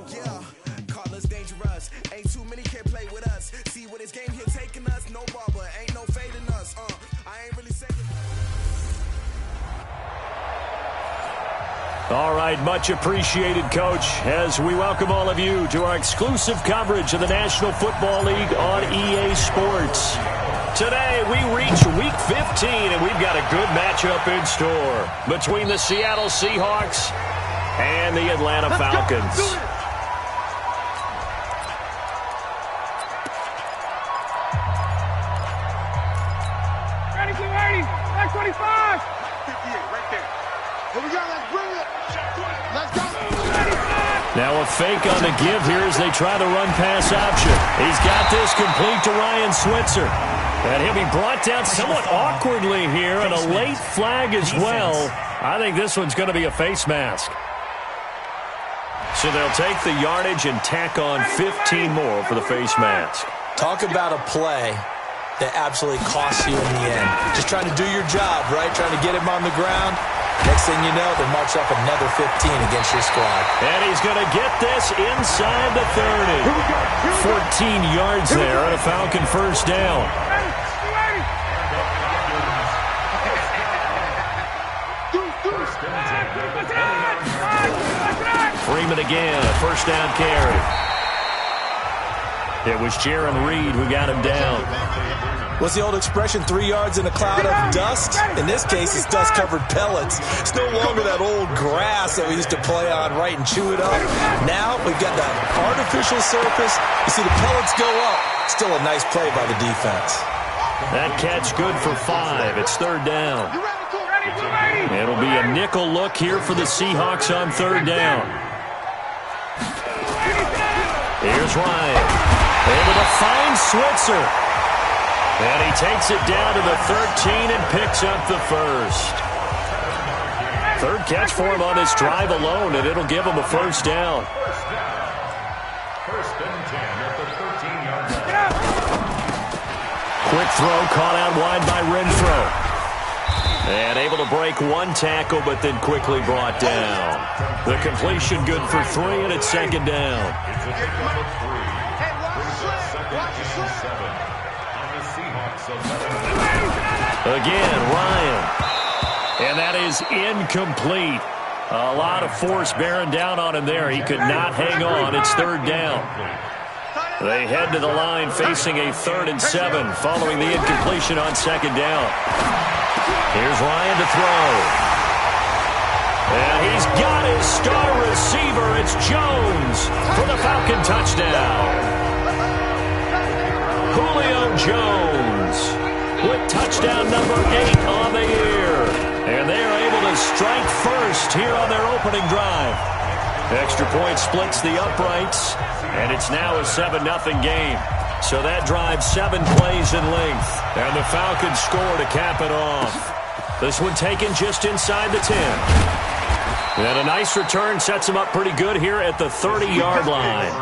Yeah, call us dangerous. Ain't too many can play with us. See what this game here taking us. No barber, ain't no fading us. I ain't really saying. All right, much appreciated, Coach, as we welcome all of you to our exclusive coverage of the National Football League on EA Sports. Today, we reach Week 15, and we've got a good matchup in store between the Seattle Seahawks and the Atlanta Falcons. Ready, 25! 58, right there. Here we go, let's bring it. Let's go. Now a fake on the give here as they try the run-pass option. He's got this complete to Ryan Switzer. And he'll be brought down somewhat awkwardly here, and a late flag as well. I think this one's going to be a face mask. So they'll take the yardage and tack on 15 more for the face mask. Talk about a play that absolutely costs you in the end. Just trying to do your job, right? Trying to get him on the ground. Next thing you know, they march up another 15 against your squad. And he's going to get this inside the 30. 14 yards there on a Falcon first down. Freeman again, a first down carry. It was Jaron Reed who got him down. What's the old expression, 3 yards in a cloud of dust? In this case, it's dust-covered pellets. It's no longer that old grass that we used to play on, right, and chew it up. Now we've got that artificial surface. You see the pellets go up. Still a nice play by the defense. That catch good for 5. It's third down. It'll be a nickel look here for the Seahawks on third down. Here's Ryan. Able to find Switzer. And he takes it down to the 13 and picks up the first. Third catch for him on this drive alone, and it'll give him a first down. First and 10 at the 13-yard line. Quick throw caught out wide by Renfro. And able to break one tackle, but then quickly brought down. The completion good for 3, and it's second down. It's a pick up of 3. Brings up second and 7. Again, Ryan. And that is incomplete. A lot of force bearing down on him there. He could not hang on. It's third down. They head to the line facing a 3rd and 7 following the incompletion on second down. Here's Ryan to throw. And he's got his star receiver. It's Jones for the Falcon touchdown. Julio Jones with touchdown number 8 on the year. And they are able to strike first here on their opening drive. Extra point splits the uprights, and it's now a 7-0 game. So that drives 7 plays in length, and the Falcons score to cap it off. This one taken just inside the 10. And a nice return sets them up pretty good here at the 30-yard line.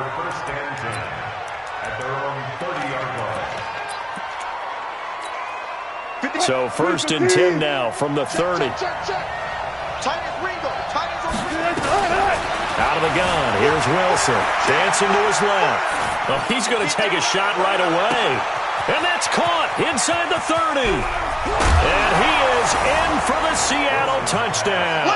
So first and 10 now from the 30. Out of the gun. Here's Wilson. Dancing to his left. Oh, he's going to take a shot right away. And that's caught inside the 30. And he is in for the Seattle touchdown.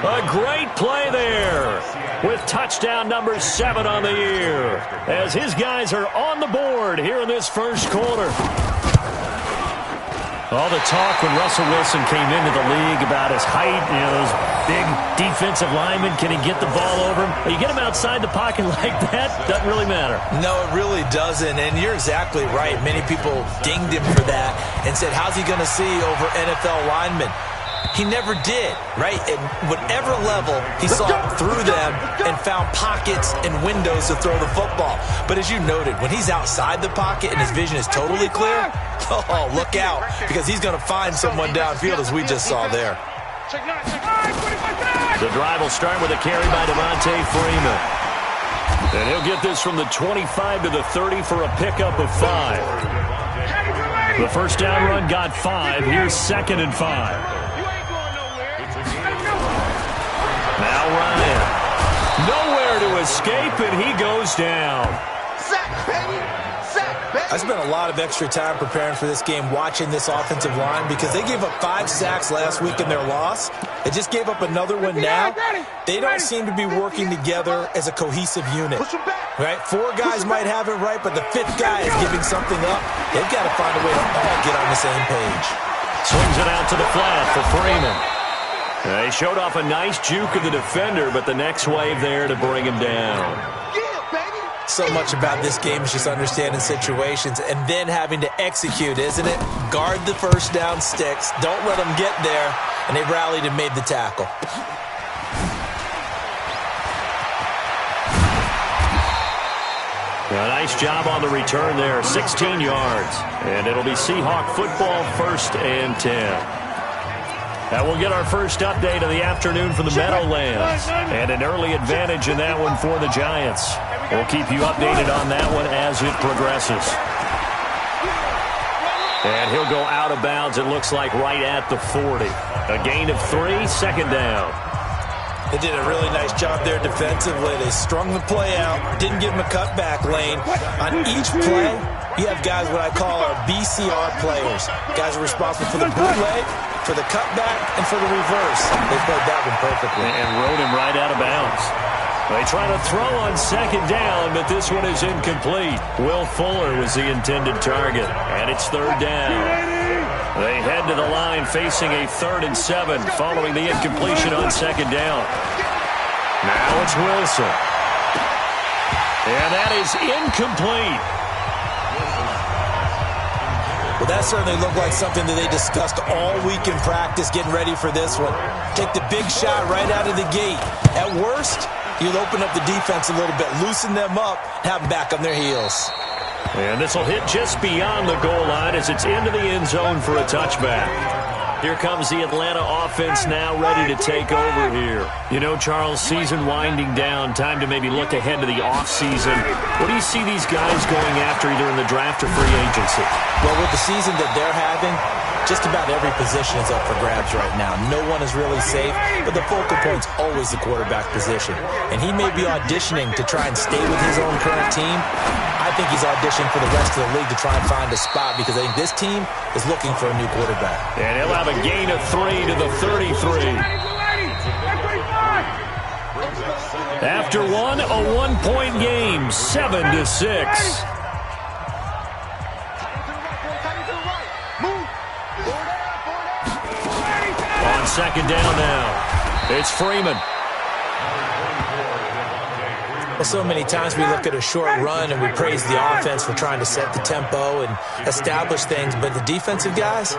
A great play there with touchdown number 7 on the year as his guys are on the board here in this first quarter. All the talk when Russell Wilson came into the league about his height, those big defensive linemen, can he get the ball over him? You get him outside the pocket like that, doesn't really matter. No, it really doesn't, and you're exactly right. Many people dinged him for that and said, how's he going to see over NFL linemen? He never did, right? At whatever level, he saw through them and found pockets and windows to throw the football. But as you noted, when he's outside the pocket and his vision is totally clear, oh, look out, because he's going to find someone downfield, as we just saw there. The drive will start with a carry by Devontae Freeman. And he'll get this from the 25 to the 30 for a pickup of 5. The first down run got 5. Here's 2nd and 5. Nowhere to escape, and he goes down. Sack, baby. Sack, baby. I spent a lot of extra time preparing for this game watching this offensive line because they gave up 5 sacks last week in their loss. They just gave up another one now. They don't seem to be working together as a cohesive unit. Right? 4 guys might have it right, but the 5th guy is giving something up. They've got to find a way to all get on the same page. Swings it out to the flat for Freeman. They showed off a nice juke of the defender, but the next wave there to bring him down. So much about this game is just understanding situations and then having to execute, isn't it? Guard the first down sticks. Don't let them get there. And they rallied and made the tackle. A nice job on the return there, 16 yards. And it'll be Seahawk football, 1st and 10. That will get our first update of the afternoon for the Meadowlands. And an early advantage in that one for the Giants. We'll keep you updated on that one as it progresses. And he'll go out of bounds, it looks like, right at the 40. A gain of 3, 2nd down. They did a really nice job there defensively. They strung the play out, didn't give him a cutback lane. On each play, you have guys what I call our BCR players. Guys are responsible for the bootleg, for the cutback, and for the reverse. They played that one perfectly. And rode him right out of bounds. They try to throw on 2nd down, but this one is incomplete. Will Fuller was the intended target, and it's 3rd down. They head to the line facing a 3rd and 7 following the incompletion on 2nd down. Now it's Wilson. And that is incomplete. Well, that certainly looked like something that they discussed all week in practice getting ready for this one. Take the big shot right out of the gate. At worst, you'll open up the defense a little bit, loosen them up, have them back on their heels. And this will hit just beyond the goal line as it's into the end zone for a touchback. Here comes the Atlanta offense now ready to take over here. You know, Charles, season winding down, time to maybe look ahead to the offseason. What do you see these guys going after either in the draft or free agency? Well, with the season that they're having, just about every position is up for grabs right now. No one is really safe, but the focal point's always the quarterback position. And he may be auditioning to try and stay with his own current team. I think he's auditioning for the rest of the league to try and find a spot because I think this team is looking for a new quarterback. And he'll have a gain of 3 to the 33. After one, a 1-point game, 7-6. On 2nd down now, it's Freeman. Well, so many times we look at a short run and we praise the offense for trying to set the tempo and establish things, but the defensive guys,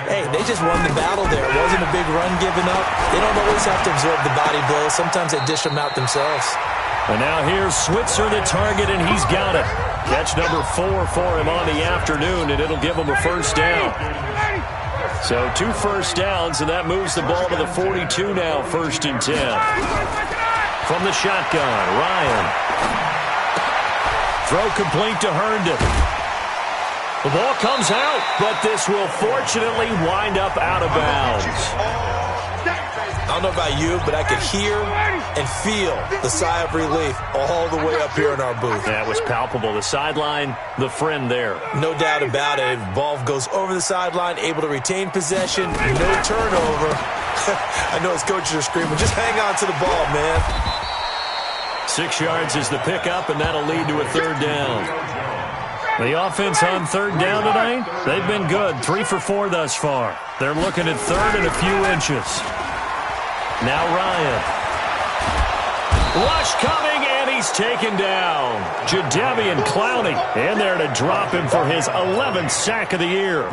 hey, they just won the battle there. It wasn't a big run given up. They don't always have to absorb the body blows. Sometimes they dish them out themselves. And now here's Switzer, the target, and he's got it. Catch number 4 for him on the afternoon, and it'll give him a 1st down. So 2 first downs, and that moves the ball to the 42 now, 1st and 10. From the shotgun, Ryan. Throw complete to Herndon. The ball comes out, but this will fortunately wind up out of bounds. I don't know about you, but I could hear and feel the sigh of relief all the way up here in our booth. That was palpable. The sideline, the friend there. No doubt about it. Ball goes over the sideline, able to retain possession, no turnover. I know his coaches are screaming, just hang on to the ball, man. 6 yards is the pickup, and that'll lead to a 3rd down. The offense on 3rd down tonight, they've been good. 3 for 4 thus far. They're looking at 3rd and a few inches. Now Ryan. Rush coming, and he's taken down. Jadeveon Clowney in there to drop him for his 11th sack of the year.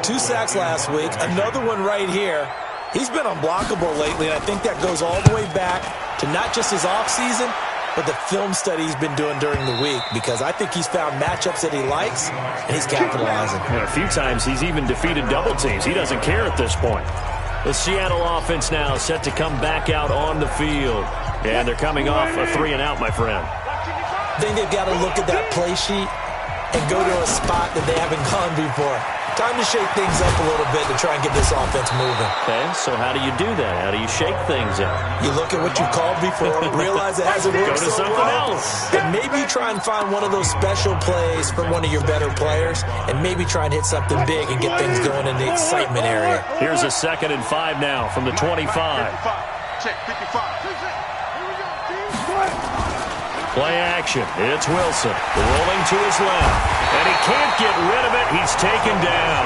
2 sacks last week, another one right here. He's been unblockable lately, and I think that goes all the way back to not just his offseason, but the film study he's been doing during the week, because I think he's found matchups that he likes, and he's capitalizing. And a few times he's even defeated double teams. He doesn't care at this point. The Seattle offense now set to come back out on the field. And they're coming off a 3-and-out, my friend. I think they've got to look at that play sheet and go to a spot that they haven't gone before. Time to shake things up a little bit to try and get this offense moving. Okay, so how do you do that? How do you shake things up? You look at what you called before, realize it hasn't worked Go to so something well, else. and maybe try and find one of those special plays from one of your better players, and maybe try and hit something big and get things going in the excitement area. Here's a 2nd and 5 now from the 25. Check 55. Play action. It's Wilson rolling to his left, and he can't get rid of it. He's taken down.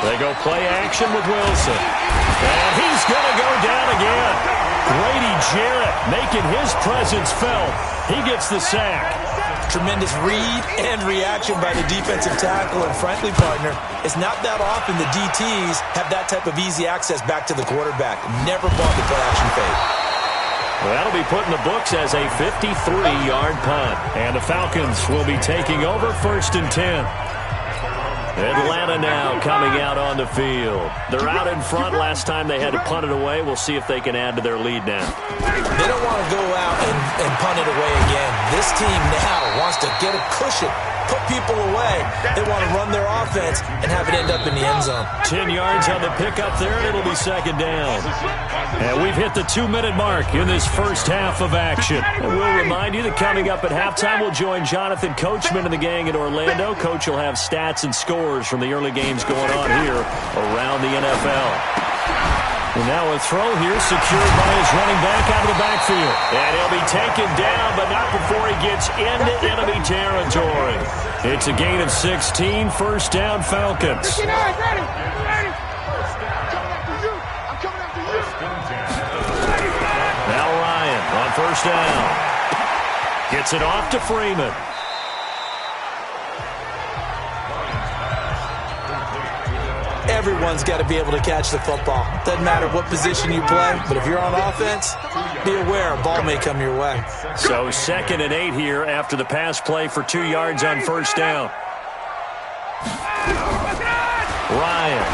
They go play action with Wilson, and he's going to go down again. Grady Jarrett making his presence felt. He gets the sack. Tremendous read and reaction by the defensive tackle, and frankly, partner, it's not that often the DTs have that type of easy access back to the quarterback. Never bought the play action fake. Well, that'll be put in the books as a 53-yard punt, and the Falcons will be taking over 1st and 10. Atlanta now coming out on the field. They're out in front. Last time they had to punt it away. We'll see if they can add to their lead now. They don't want to go out and punt it away again. This team now wants to get a cushion, put people away. They want to run their offense and have it end up in the end zone. 10 yards on the pickup there, and it'll be 2nd down. And we've hit the 2-minute mark in this first half of action. And we'll remind you that coming up at halftime, we'll join Jonathan Coachman and the gang in Orlando. Coach will have stats and scores from the early games going on here around the NFL. And now a throw here secured by his running back out of the backfield. And he'll be taken down, but not before he gets into enemy territory. It's a gain of 16, 1st down Falcons. Now Ryan on 1st down. Gets it off to Freeman. Everyone's got to be able to catch the football. Doesn't matter what position you play, but if you're on offense, be aware a ball may come your way. So 2nd and 8 here after the pass play for 2 yards on 1st down. Ryan.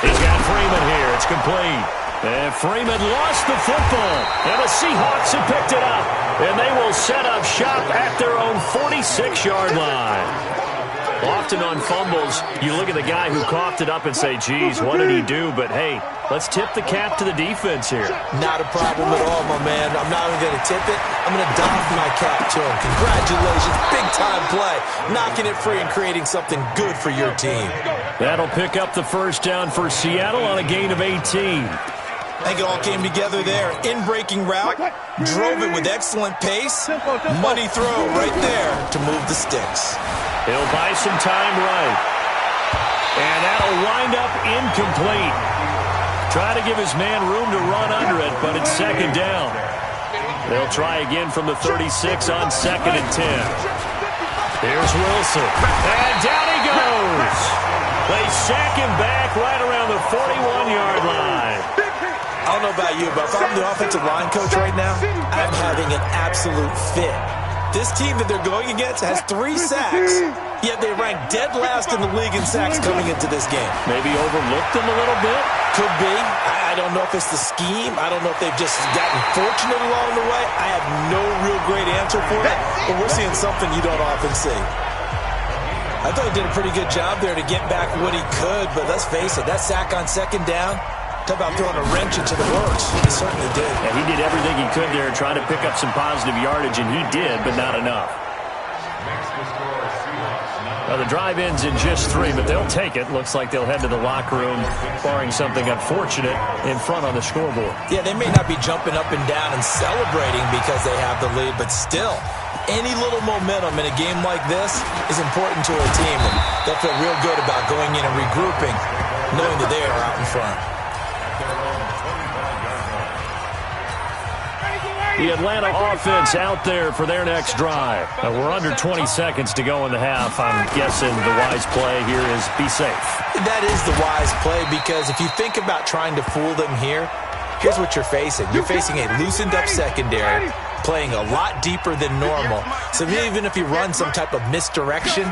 He's got Freeman here. It's complete. And Freeman lost the football. And the Seahawks have picked it up. And they will set up shop at their own 46-yard line. Often on fumbles, you look at the guy who coughed it up and say, geez, what did he do? But, hey, let's tip the cap to the defense here. Not a problem at all, my man. I'm not even going to tip it. I'm going to doff my cap to him. Congratulations. Big-time play. Knocking it free and creating something good for your team. That'll pick up the 1st down for Seattle on a gain of 18. I think it all came together there. In-breaking route. Drove it with excellent pace. Money throw right there to move the sticks. He'll buy some time right. And that'll wind up incomplete. Try to give his man room to run under it, but it's 2nd down. They'll try again from the 36 on 2nd and 10. Here's Wilson. And down he goes. They sack him back right around the 41-yard line. I don't know about you, but if I'm the offensive line coach right now, I'm having an absolute fit. This team that they're going against has 3 sacks, yet they rank dead last in the league in sacks coming into this game. Maybe overlooked them a little bit? Could be. I don't know if it's the scheme. I don't know if they've just gotten fortunate along the way. I have no real great answer for it, but we're seeing something you don't often see. I thought he did a pretty good job there to get back what he could, but let's face it, that sack on 2nd down, talk about throwing a wrench into the works. He certainly did. Yeah, he did everything he could there, trying to pick up some positive yardage, and he did, but not enough. Now, the drive ends in just 3, but they'll take it. Looks like they'll head to the locker room, barring something unfortunate in front on the scoreboard. Yeah, they may not be jumping up and down and celebrating because they have the lead, but still, any little momentum in a game like this is important to a team, and they'll feel real good about going in and regrouping, knowing that they are out in front. The Atlanta offense out there for their next drive. We're under 20 seconds to go in the half. I'm guessing the wise play here is be safe. That is the wise play, because if you think about trying to fool them here, here's what you're facing. You're facing a loosened up secondary, playing a lot deeper than normal. So even if you run some type of misdirection,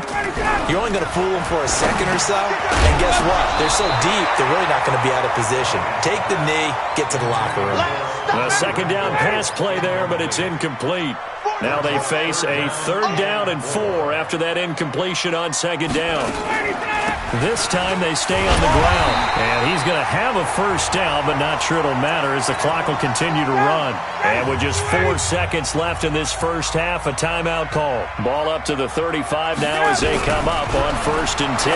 you're only going to fool them for a second or so. And guess what? They're so deep, they're really not going to be out of position. Take the knee, get to the locker room. A second down pass play there, but it's incomplete. Now they face a 3rd down and 4 after that incompletion on 2nd down. This time they stay on the ground. And he's going to have a 1st down, but not sure it'll matter as the clock will continue to run. And with just 4 seconds left in this first half, a timeout call. Ball up to the 35 now as they come up on 1st and 10.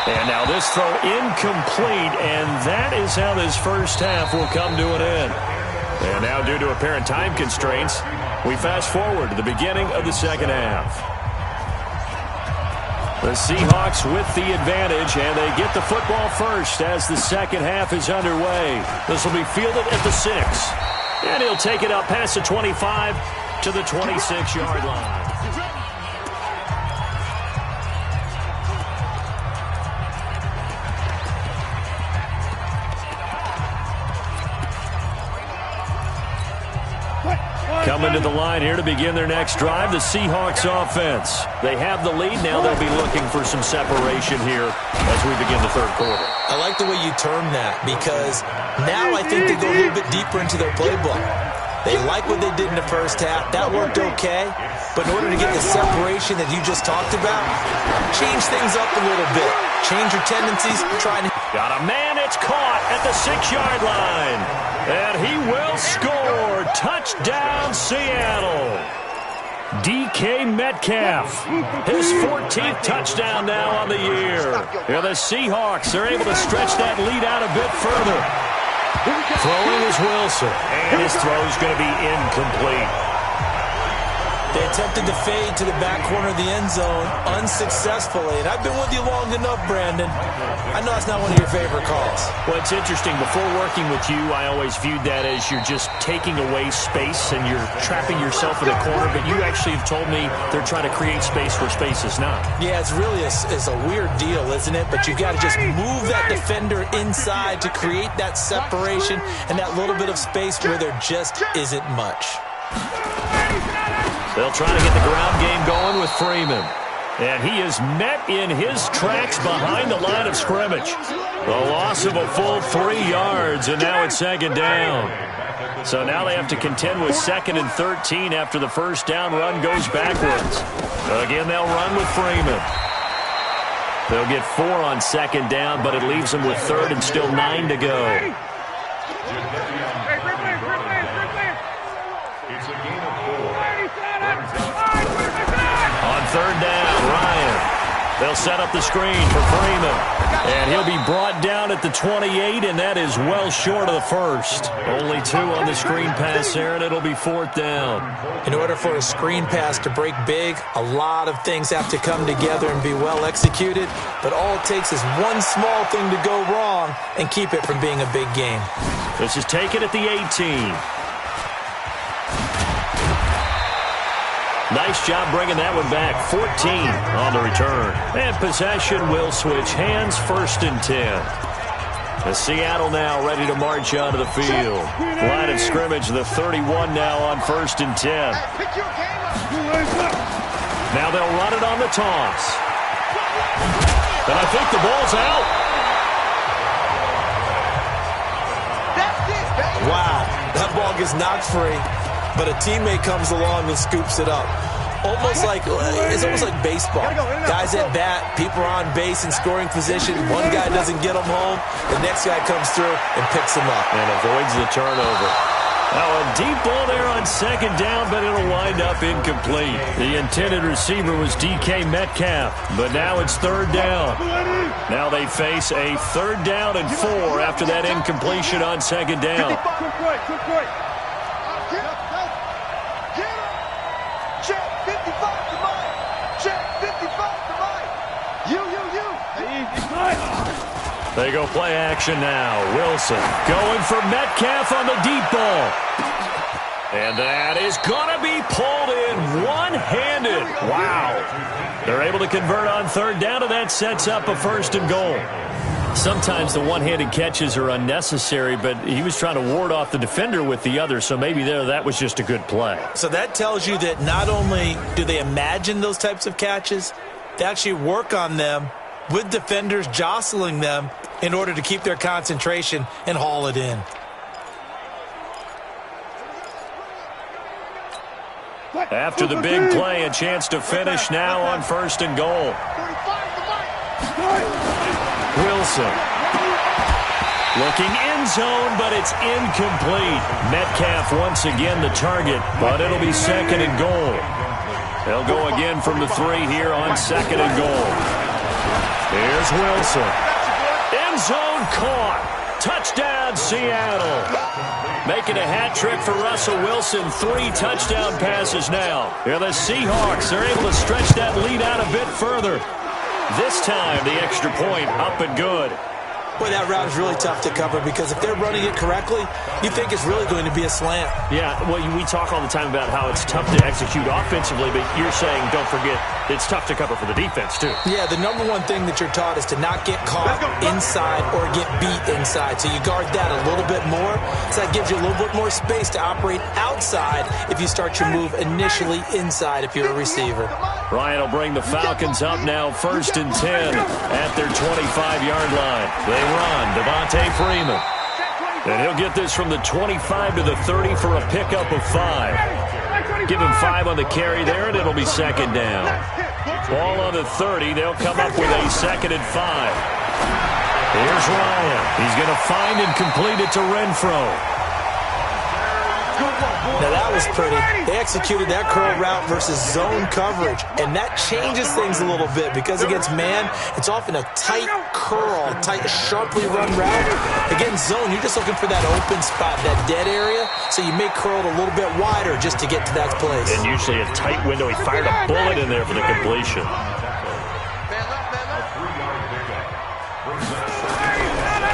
And now this throw incomplete, and that is how this first half will come to an end. And now, due to apparent time constraints, we fast forward to the beginning of the second half. The Seahawks with the advantage, and they get the football first as the second half is underway. This will be fielded at the 6. And he'll take it up past the 25 to the 26-yard line. Coming to the line here to begin their next drive, the Seahawks offense. They have the lead. Now they'll be looking for some separation here as we begin the 3rd quarter. I like the way you term that because now I think they go a little bit deeper into their playbook. They like what they did in the first half. That worked okay. But in order to get the separation that you just talked about, change things up a little bit. Change your tendencies. Got a man. It's caught at the 6-yard line. And he will score. Touchdown, Seattle. DK Metcalf. His 14th touchdown now on the year. And the Seahawks are able to stretch that lead out a bit further. Throwing is Wilson. And his throw is going to be incomplete. They attempted to fade to the back corner of the end zone unsuccessfully. And I've been with you long enough, Brandon. I know it's not one of your favorite calls. Well, it's interesting. Before working with you, I always viewed that as you're just taking away space and you're trapping yourself in a corner. But you actually have told me they're trying to create space where space is not. Yeah, it's really it's a weird deal, isn't it? But you've got to just move that defender inside to create that separation and that little bit of space where there just isn't much. They'll try to get the ground game going with Freeman. And he is met in his tracks behind the line of scrimmage. The loss of a full 3 yards, and now it's 2nd down. So now they have to contend with 2nd and 13 after the first down run goes backwards. Again, they'll run with Freeman. They'll get 4 on 2nd down, but it leaves them with 3rd and still 9 to go. On 3rd down, Ryan. They'll set up the screen for Freeman. And he'll be brought down at the 28, and that is well short of the first. Only 2 on the screen pass there, and it'll be 4th down. In order for a screen pass to break big, a lot of things have to come together and be well executed. But all it takes is one small thing to go wrong and keep it from being a big game. This is taken at the 18. Nice job bringing that one back. 14 on the return. And possession will switch hands, 1st and 10. The Seattle now ready to march onto the field. Line of scrimmage, the 31 now on 1st and 10. Now they'll run it on the toss. And I think the ball's out. Wow, that ball gets knocked free. But a teammate comes along and scoops it up. It's almost like baseball. Guys at bat, people are on base in scoring position. One guy doesn't get them home. The next guy comes through and picks them up. And avoids the turnover. Now a deep ball there on 2nd down, but it'll wind up incomplete. The intended receiver was DK Metcalf, but now it's 3rd down. Now they face a 3rd down and 4 after that incompletion on 2nd down. They go play action now. Wilson going for Metcalf on the deep ball. And that is going to be pulled in one-handed. Wow. They're able to convert on 3rd down, and that sets up a 1st and goal. Sometimes the one-handed catches are unnecessary, but he was trying to ward off the defender with the other, so maybe that was just a good play. So that tells you that not only do they imagine those types of catches, they actually work on them with defenders jostling them in order to keep their concentration and haul it in. After the big play, a chance to finish now on 1st and goal. Wilson. Looking end zone, but it's incomplete. Metcalf once again the target, but it'll be 2nd and goal. They'll go again from the 3 here on 2nd and goal. Here's Wilson. End zone caught. Touchdown, Seattle. Making a hat trick for Russell Wilson. 3 touchdown passes now. Here the Seahawks are able to stretch that lead out a bit further. This time, the extra point up and good. Boy, that route is really tough to cover because if they're running it correctly, you think it's really going to be a slant. Yeah, well, we talk all the time about how it's tough to execute offensively, but you're saying, don't forget, it's tough to cover for the defense, too. Yeah, the number one thing that you're taught is to not get caught inside or get beat inside. So you guard that a little bit more. So that gives you a little bit more space to operate outside if you start your move initially inside if you're a receiver. Ryan will bring the Falcons up now 1st and 10 at their 25-yard line. They run. Devontae Freeman. And he'll get this from the 25 to the 30 for a pickup of 5. Give him 5 on the carry there, and it'll be 2nd down. Ball on the 30. They'll come up with a 2nd and 5. Here's Ryan. He's going to find and complete it to Renfro. Now that was pretty. They executed that curl route versus zone coverage, and that changes things a little bit because against man, it's often a tight curl, tight, sharply run route. Against zone, you're just looking for that open spot, that dead area, so you may curl it a little bit wider just to get to that place. And usually a tight window. He fired a bullet in there for the completion.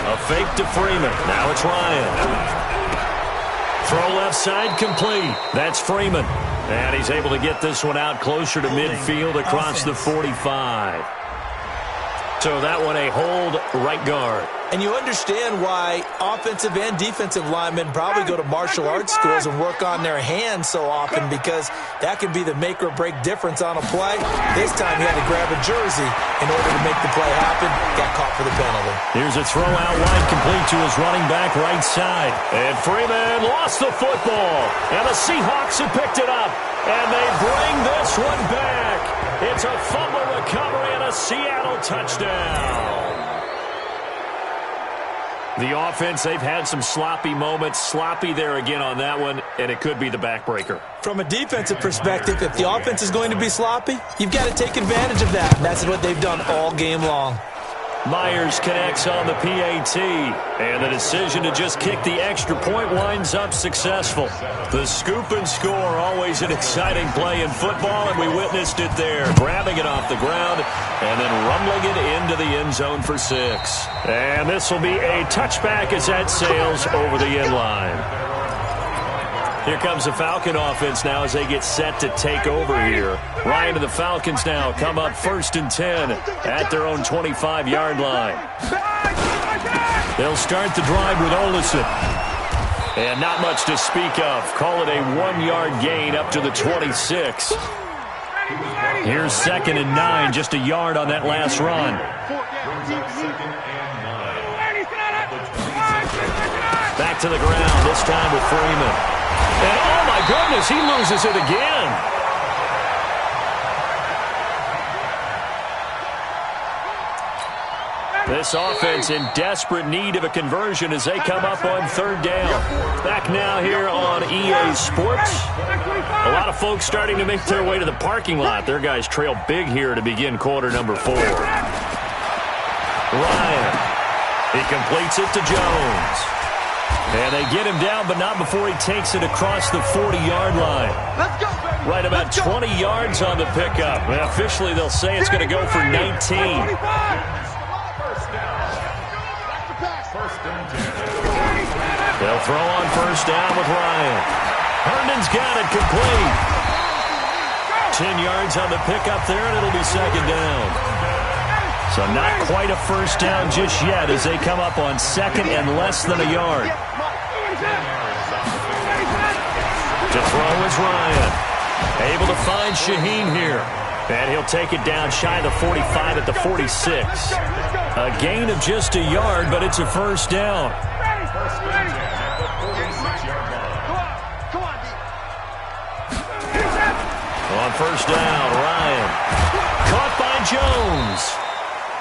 A fake to Freeman. Now it's Ryan. Throw left side complete. That's Freeman. And he's able to get this one out closer to midfield across the 45. So that one a hold right guard. And you understand why offensive and defensive linemen probably go to martial arts schools and work on their hands so often because that can be the make or break difference on a play. This time he had to grab a jersey in order to make the play happen. Got caught for the penalty. Here's a throw out wide complete to his running back right side. And Freeman lost the football. And the Seahawks have picked it up. And they bring this one back. It's a fumble recovery and a Seattle touchdown. The offense, they've had some sloppy moments. Sloppy there again on that one, and it could be the backbreaker. From a defensive perspective, if the offense is going to be sloppy, you've got to take advantage of that. And that's what they've done all game long. Myers connects on the PAT, and the decision to just kick the extra point winds up successful. The scoop and score, always an exciting play in football, and we witnessed it there. Grabbing it off the ground and then rumbling it into the end zone for 6. And this will be a touchback as that sails over the end line. Here comes the Falcon offense now as they get set to take over here. Ryan and the Falcons now come up 1st and 10 at their own 25-yard line. They'll start the drive with Olsen. And not much to speak of. Call it a 1-yard gain up to the 26. Here's 2nd and 9, just a yard on that last run. Back to the ground, this time with Freeman. And, oh, my goodness, he loses it again. This offense in desperate need of a conversion as they come up on 3rd down. Back now here on EA Sports. A lot of folks starting to make their way to the parking lot. Their guys trail big here to begin quarter number 4. Ryan. He completes it to Jones. And they get him down, but not before he takes it across the 40-yard line. Right about 20 yards on the pickup. And officially, they'll say it's going to go for 19. They'll throw on 1st down with Ryan. Herndon's got it complete. 10 yards on the pickup there, and it'll be 2nd down. So not quite a first down just yet as they come up on second and less than a yard. To throw is Ryan. Able to find Shaheen here. And he'll take it down shy of the 45 at the 46. A gain of just a yard, but it's a first down. On first down, Ryan. Caught by Jones.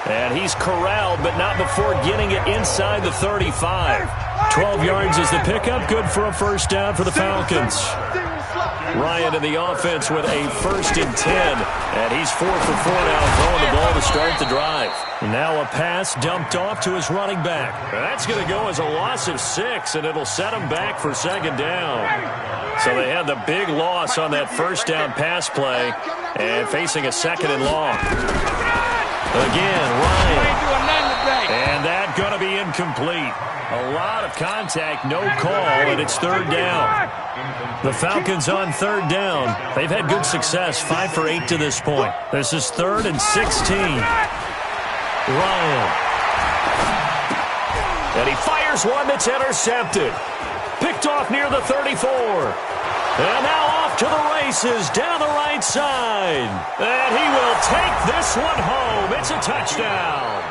And he's corralled, but not before getting it inside the 35. 12 yards is the pickup. Good for a first down for the Falcons. Ryan in the offense with a 1st and 10. And he's 4 for 4 now, throwing the ball to start the drive. Now a pass dumped off to his running back. That's going to go as a loss of 6, and it'll set him back for second down. So they had the big loss on that first down pass play and facing a 2nd and long. Again, Ryan. And that going to be incomplete. A lot of contact, no call, and it's 3rd down. The Falcons on 3rd down. They've had good success, 5 for 8 to this point. This is 3rd and 16. Ryan. And he fires one that's intercepted. Picked off near the 34. And now off to the races down the right side. And he will take this one home. It's a touchdown.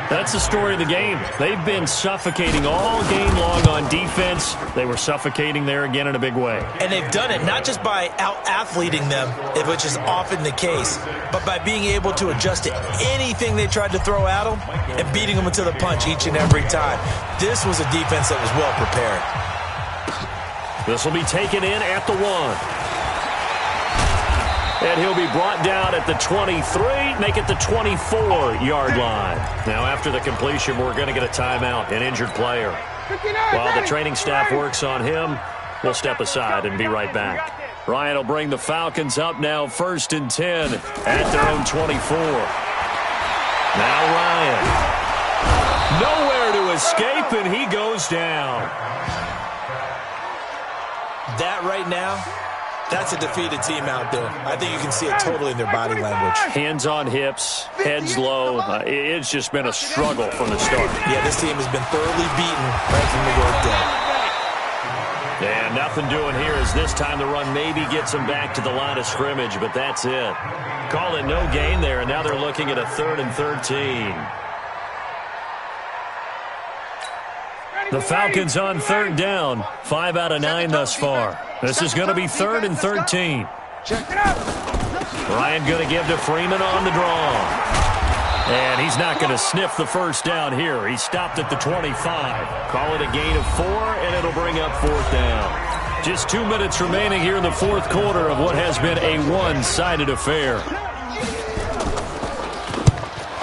That's the story of the game. They've been suffocating all game long on defense. They were suffocating there again in a big way. And they've done it not just by out-athleting them, which is often the case, but by being able to adjust to anything they tried to throw at them and beating them to the punch each and every time. This was a defense that was well prepared. This will be taken in at the 1. And he'll be brought down at the 23, make it the 24-yard line. Now, after the completion, we're going to get a timeout, an injured player. While the training staff works on him, we'll step aside and be right back. Ryan will bring the Falcons up now 1st and 10 at their own 24. Now Ryan. Nowhere to escape, and he goes down. That right now, that's a defeated team out there. I think you can see it totally in their body language. Hands on hips, heads low. It's just been a struggle from the start. Yeah, this team has been thoroughly beaten right from the word go. And nothing doing here as this time the run maybe gets them back to the line of scrimmage, but that's it. Call it no gain there, and now they're looking at a 3rd and 13. The Falcons on 3rd down, 5 out of 9 thus far. This is going to be 3rd and 13. Ryan going to give to Freeman on the draw. And he's not going to sniff the first down here. He stopped at the 25. Call it a gain of 4, and it'll bring up 4th down. Just 2 minutes remaining here in the 4th quarter of what has been a one-sided affair.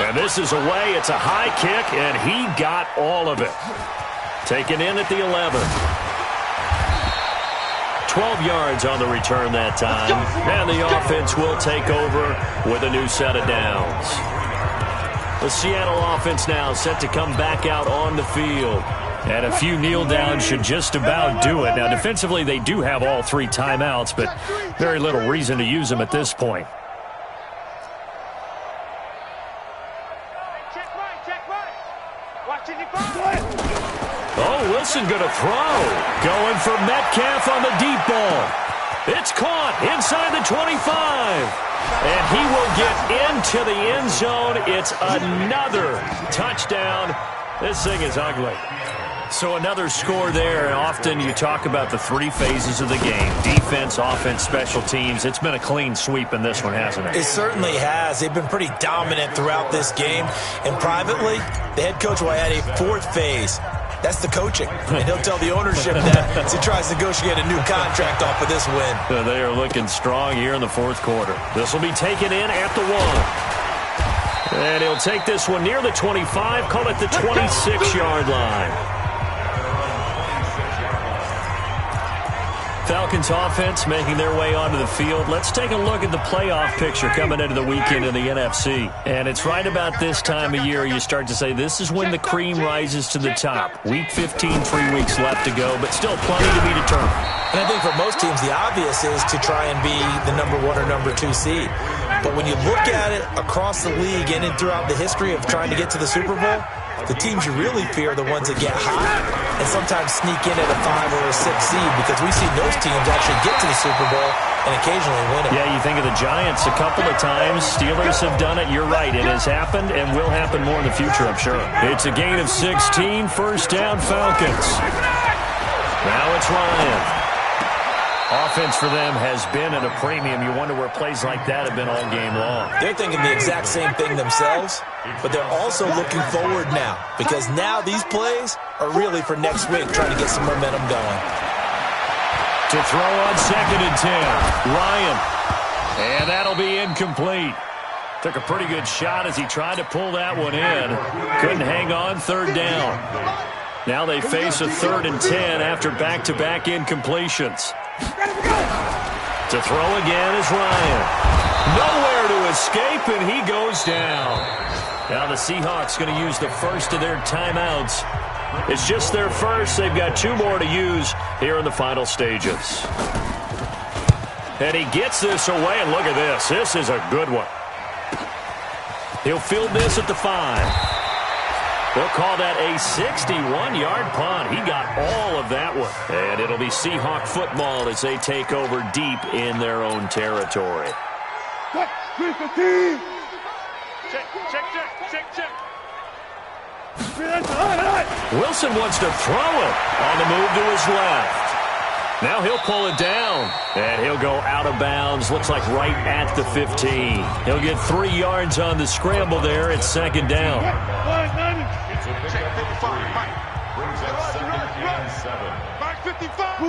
And this is away. It's a high kick, and he got all of it. Taken in at the 11. 12 yards on the return that time. And the offense will take over with a new set of downs. The Seattle offense now set to come back out on the field. And a few kneel downs should just about do it. Now, defensively, they do have all 3 timeouts, but very little reason to use them at this point. Oh, Wilson going to throw. Going for Metcalf on the deep ball. It's caught inside the 25. And he will get into the end zone. It's another touchdown. This thing is ugly. So another score there, and often you talk about the 3 phases of the game. Defense, offense, special teams. It's been a clean sweep in this one, hasn't it? It certainly has. They've been pretty dominant throughout this game. And privately, the head coach will add a 4th phase. That's the coaching. And he'll tell the ownership that as he tries to negotiate a new contract off of this win. So they are looking strong here in the 4th quarter. This will be taken in at the 1. And he'll take this one near the 25, call it the 26-yard line. Falcons offense making their way onto the field. Let's take a look at the playoff picture coming into the weekend in the NFC. And it's right about this time of year you start to say this is when the cream rises to the top. Week 15, 3 weeks left to go, but still plenty to be determined. And I think for most teams, the obvious is to try and be the number 1 or number 2 seed. But when you look at it across the league and throughout the history of trying to get to the Super Bowl, the teams you really fear are the ones that get hot and sometimes sneak in at a 5 or a 6 seed, because we've seen those teams actually get to the Super Bowl and occasionally win it. Yeah, you think of the Giants a couple of times. Steelers have done it. You're right. It has happened and will happen more in the future, I'm sure. It's a gain of 16. First down, Falcons. Now it's Ryan. Offense for them has been at a premium. You wonder where plays like that have been all game long. They're thinking the exact same thing themselves, but they're also looking forward now, because now these plays are really for next week, trying to get some momentum going. To throw on 2nd and 10, Ryan. And that'll be incomplete. Took a pretty good shot as he tried to pull that one in. Couldn't hang on. 3rd down. Now they face a 3rd and 10 after back-to-back incompletions. To throw again is Ryan. Nowhere to escape, and he goes down. Now the Seahawks going to use the first of their timeouts. It's just their first. They've got 2 more to use here in the final stages. And he gets this away, and look at this. This is a good one. He'll field this at the 5. They'll call that a 61-yard punt. He got all of that one. And it'll be Seahawk football as they take over deep in their own territory. Check. Wilson wants to throw it on the move to his left. Now he'll pull it down, and he'll go out of bounds. Looks like right at the 15. He'll get 3 yards on the scramble there at 2nd down. Check 55, Mike. Brings up 2nd and 7. Mike 55.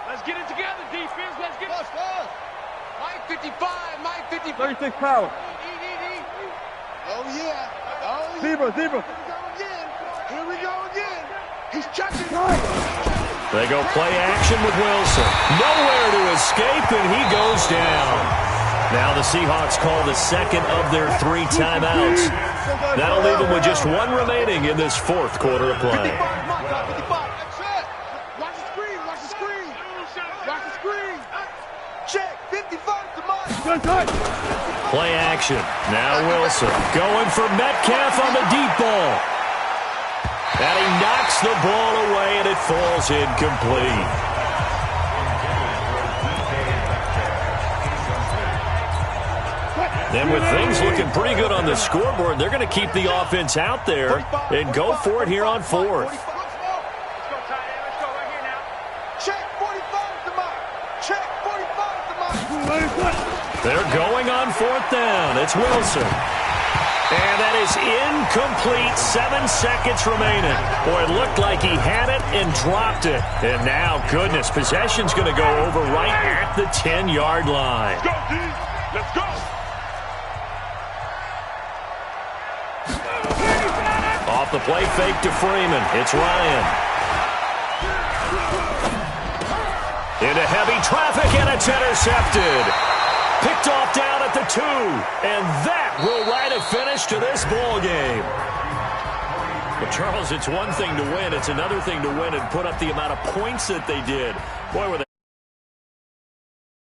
Let's get it together, defense. Let's get it. Mike 55. Mike 55. 36 power. Oh, yeah. Zebra. Here we go again. He's checking. They go play action with Wilson. Nowhere to escape, and he goes down. Now the Seahawks call the 2nd of their 3 timeouts. That'll leave them with just 1 remaining in this 4th quarter of play. 55. That's it. Watch the screen. Check. 55 to Mike. Play action. Now Wilson going for Metcalf on the deep ball. And he knocks the ball away, and it falls incomplete. And with things looking pretty good on the scoreboard, they're going to keep the offense out there and go for it here on 4th. Let's go, tight end. Let's go right here now. Check 45 to Mike. Check 45 to Mike. They're going on 4th down. It's Wilson. And that is incomplete. 7 seconds remaining. Boy, it looked like he had it and dropped it. And now, goodness, possession's going to go over right at the 10-yard line. Let's go, D. Let's go. Off the play fake to Freeman. It's Ryan. Into heavy traffic, and it's intercepted. Picked off down at the 2. And that will write a finish to this ball game. But, Charles, it's one thing to win. It's another thing to win and put up the amount of points that they did. Boy, were they